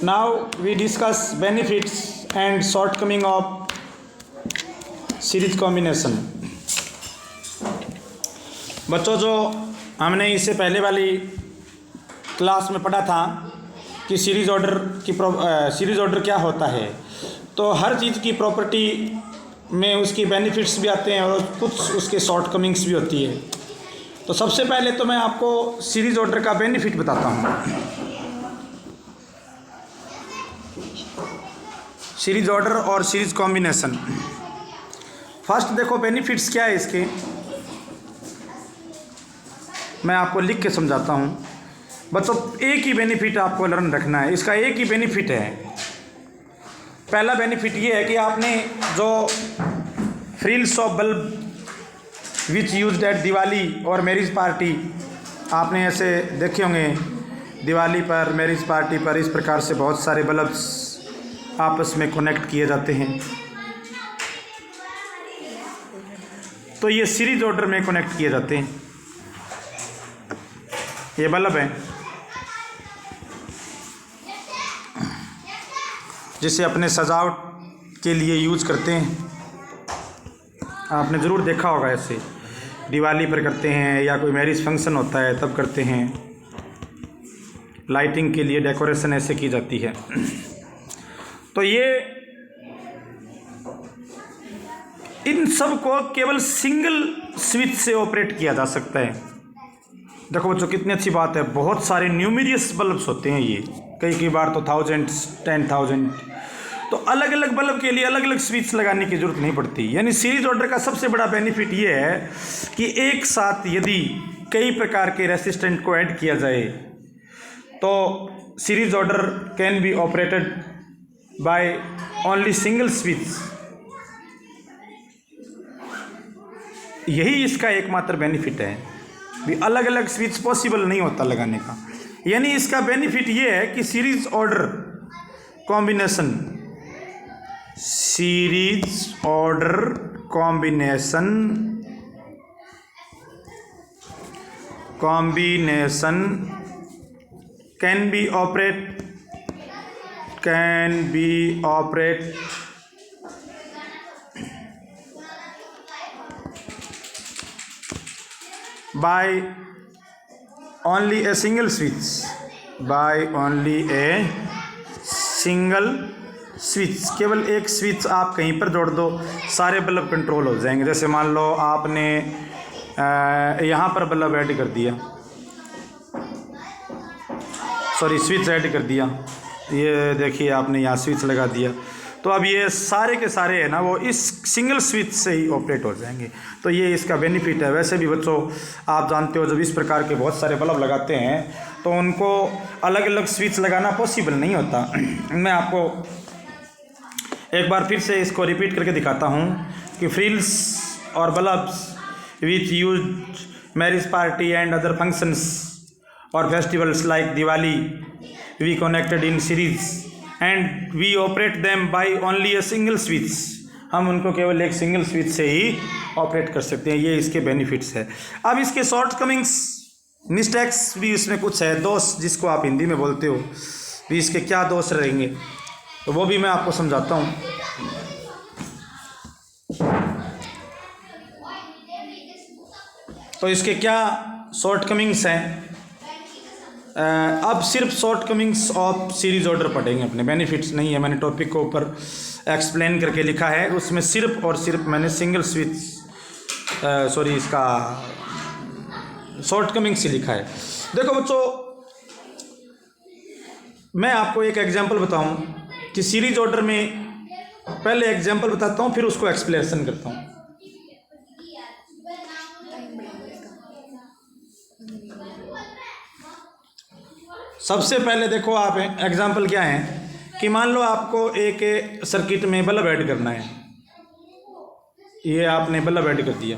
Now we discuss benefits and shortcoming of series combination. बच्चों, जो हमने इससे पहले वाली क्लास में पढ़ा था कि सीरीज ऑर्डर क्या होता है, तो हर चीज़ की प्रॉपर्टी में उसकी बेनिफिट्स भी आते हैं और कुछ उसके शॉर्टकमिंग्स भी होती है। तो सबसे पहले तो मैं आपको सीरीज ऑर्डर का बेनिफिट बताता हूँ। सीरीज ऑर्डर और सीरीज कॉम्बिनेशन। फर्स्ट देखो बेनिफिट्स क्या है इसके, मैं आपको लिख के समझाता हूँ। बच्चों, एक ही बेनिफिट आपको लर्न रखना है, इसका एक ही बेनिफिट है। पहला बेनिफिट ये है कि आपने जो frills of bulb which used eight Diwali और मैरिज पार्टी, आपने ऐसे देखे होंगे दिवाली पर, मैरिज पार्टी पर, इस प्रकार से बहुत सारे बल्ब्स आपस में कनेक्ट किए जाते हैं। तो ये सीरीज ऑर्डर में कनेक्ट किए जाते हैं। ये बल्ब है जिसे अपने सजावट के लिए यूज करते हैं। आपने ज़रूर देखा होगा, ऐसे दिवाली पर करते हैं या कोई मैरिज फंक्शन होता है तब करते हैं। लाइटिंग के लिए डेकोरेशन ऐसे की जाती है। तो ये इन सब को केवल सिंगल स्विच से ऑपरेट किया जा सकता है। देखो बच्चों, कितनी अच्छी बात है। बहुत सारे न्यूमेरियस बल्ब्स होते हैं, ये कई बार तो 1000, 10,000। तो अलग अलग बल्ब के लिए अलग अलग स्विच लगाने की जरूरत नहीं पड़ती। यानी सीरीज ऑर्डर का सबसे बड़ा बेनिफिट ये है कि एक साथ यदि कई प्रकार के रेसिस्टेंट को ऐड किया जाए तो series order can be operated by only single switch. यही इसका एकमात्र बेनिफिट है। भी अलग अलग स्विच पॉसिबल नहीं होता लगाने का। यानी इसका बेनिफिट ये है कि series order combination, series order combination can be operate by only a single switch, केवल एक स्विच आप कहीं पर जोड़ दो, सारे बल्ब कंट्रोल हो जाएंगे। जैसे मान लो आपने यहाँ पर बल्ब ऐड कर दिया, स्विच ऐड कर दिया, ये देखिए आपने यहाँ स्विच लगा दिया, तो अब ये सारे के सारे है ना, वो इस सिंगल स्विच से ही ऑपरेट हो जाएंगे। तो ये इसका बेनिफिट है। वैसे भी बच्चों, आप जानते हो जब इस प्रकार के बहुत सारे बल्ब लगाते हैं तो उनको अलग अलग स्विच लगाना पॉसिबल नहीं होता। मैं आपको एक बार फिर से इसको रिपीट करके दिखाता हूँ कि फ्रिल्स और bulbs which use marriage party and other functions और festivals like Diwali we connected in series and we operate them by only a single switch. हम उनको केवल एक सिंगल स्विच से ही ऑपरेट कर सकते हैं। ये इसके बेनिफिट्स है। अब इसके शॉर्टकमिंग्स, मिस्टेक्स भी इसमें कुछ है, दोष जिसको आप हिंदी में बोलते हो, भी इसके क्या दोष रहेंगे तो वो भी मैं आपको समझाता हूँ। तो इसके क्या शॉर्टकमिंग्स हैं। अब सिर्फ शॉर्टकमिंग्स ऑफ सीरीज ऑर्डर पढ़ेंगे अपने, बेनिफिट्स नहीं है। मैंने टॉपिक को ऊपर एक्सप्लेन करके लिखा है, उसमें सिर्फ और सिर्फ मैंने सिंगल स्विच इसका शॉर्टकमिंग्स ही लिखा है। देखो बच्चों, मैं आपको एक एग्जांपल बताऊं कि सीरीज ऑर्डर में, पहले एग्जांपल बताता हूं फिर उसको एक्सप्लेनेशन करता हूं। सबसे पहले देखो, आप एग्जांपल क्या है कि मान लो आपको एक सर्किट में बल्ब ऐड करना है। ये आपने बल्ब ऐड कर दिया,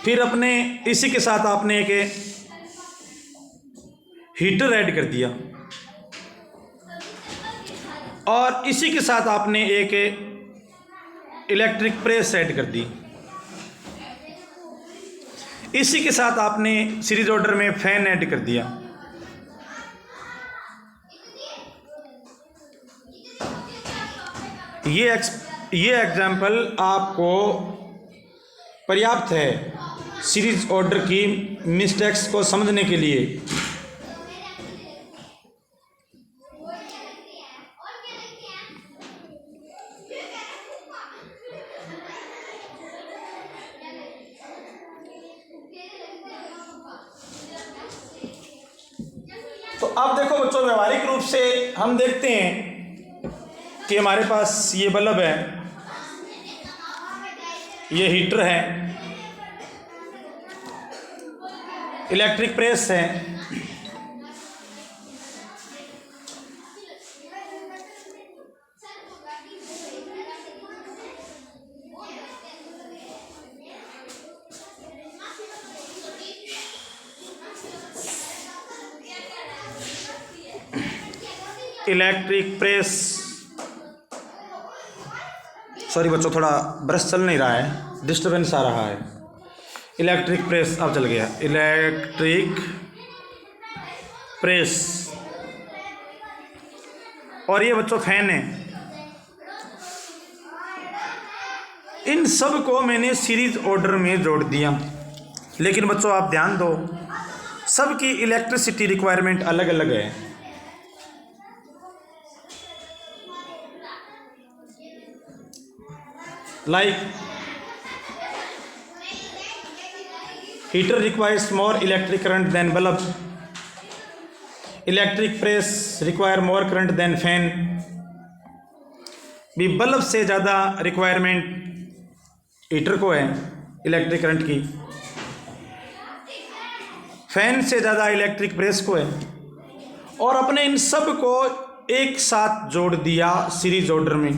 फिर अपने इसी के साथ आपने एक हीटर ऐड कर दिया और इसी के साथ आपने एक इलेक्ट्रिक प्रेस ऐड कर दी। इसी के साथ आपने सीरीज ऑर्डर में फैन ऐड कर दिया। ये एग्जाम्पल आपको पर्याप्त है सीरीज ऑर्डर की मिस्टेक्स को समझने के लिए। तो अब देखो बच्चों, व्यवहारिक रूप से हम देखते हैं कि हमारे पास ये बल्ब है, ये हीटर है, इलेक्ट्रिक प्रेस है, इलेक्ट्रिक प्रेस, सॉरी बच्चों थोड़ा ब्रश चल नहीं रहा है, डिस्टर्बेंस आ रहा है। इलेक्ट्रिक प्रेस अब चल गया, इलेक्ट्रिक प्रेस, और ये बच्चों फैन है। इन सब को मैंने सीरीज ऑर्डर में जोड़ दिया, लेकिन बच्चों आप ध्यान दो, सबकी इलेक्ट्रिसिटी रिक्वायरमेंट अलग अलग है। Like heater requires more electric current than bulb. Electric press require more current than fan. भी बल्ब से ज़्यादा रिक्वायरमेंट हीटर को है इलेक्ट्रिक करंट की, फैन से ज़्यादा इलेक्ट्रिक प्रेस को है, और अपने इन सब को एक साथ जोड़ दिया सीरीज ऑर्डर में।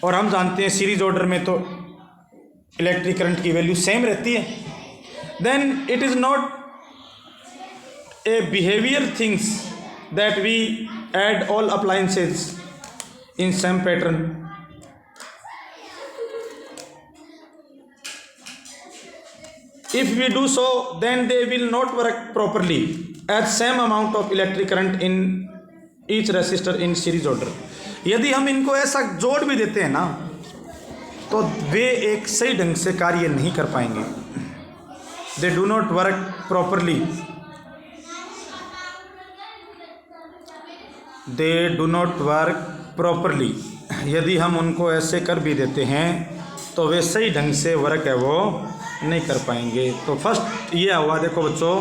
और हम जानते हैं सीरीज ऑर्डर में तो इलेक्ट्रिक करंट की वैल्यू सेम रहती है। Then it is not a behaviour things that we add all appliances in same pattern. If we do so, then they will not work properly at same amount of electric current in each resistor in series order. यदि हम इनको ऐसा जोड़ भी देते हैं ना, तो वे एक सही ढंग से कार्य नहीं कर पाएंगे। They do not work properly. They do not work properly. यदि हम उनको ऐसे कर भी देते हैं तो वे सही ढंग से वर्क है वो नहीं कर पाएंगे। तो फर्स्ट ये हुआ, देखो बच्चों,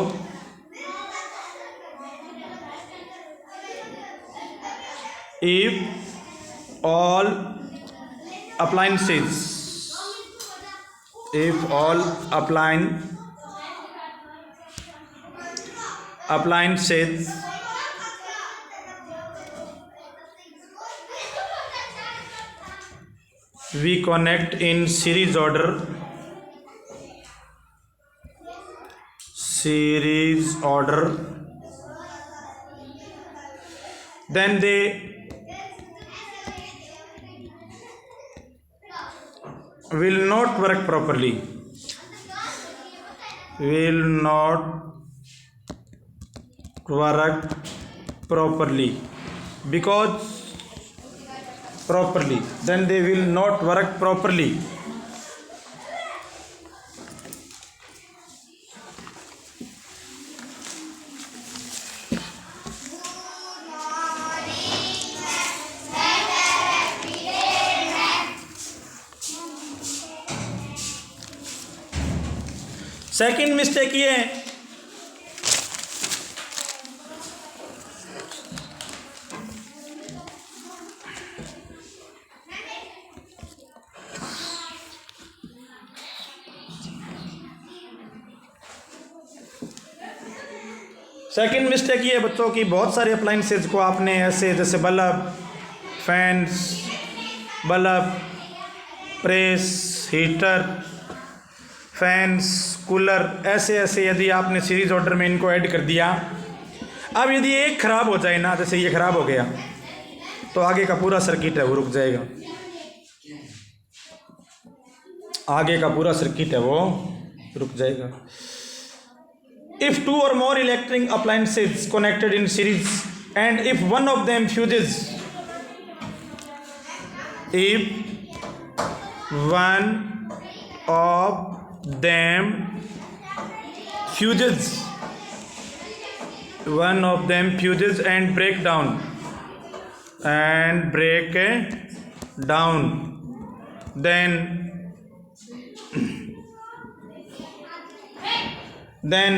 if all appliances we connect in series order, then they will not work properly, because properly, then they will not work properly. Second mistake ये है, सेकंड मिस्टेक ये है बच्चों की, बहुत सारे अप्लाइंसेज को आपने ऐसे जैसे bulb, fans, bulb, press, heater, fans, cooler, ऐसे ऐसे यदि आपने सीरीज ऑर्डर में इनको ऐड कर दिया, अब यदि एक ख़राब हो जाए ना, जैसे ये ख़राब हो गया, तो आगे का पूरा सर्किट है वो रुक जाएगा। आगे का पूरा सर्किट है वो रुक जाएगा। if two or more electric appliances connected in series and if one of them fuses, if one of them fuses and break down then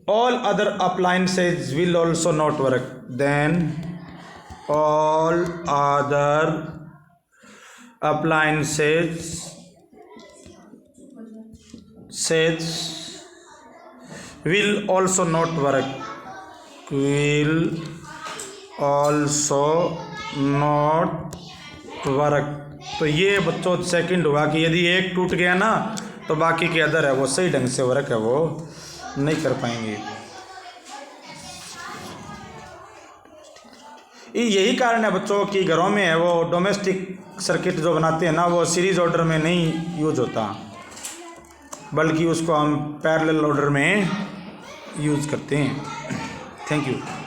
all other appliances will also not work. Then all other appliances will also not work. तो ये बच्चों second हुआ कि यदि एक टूट गया ना तो बाकी के अदर है वो सही ढंग से वर्क है वो नहीं कर पाएंगे। यही कारण है बच्चों कि घरों में है वो डोमेस्टिक सर्किट जो बनाते हैं ना वो सीरीज ऑर्डर में नहीं यूज होता, बल्कि उसको हम पैरेलल ऑर्डर में यूज करते हैं। Thank you.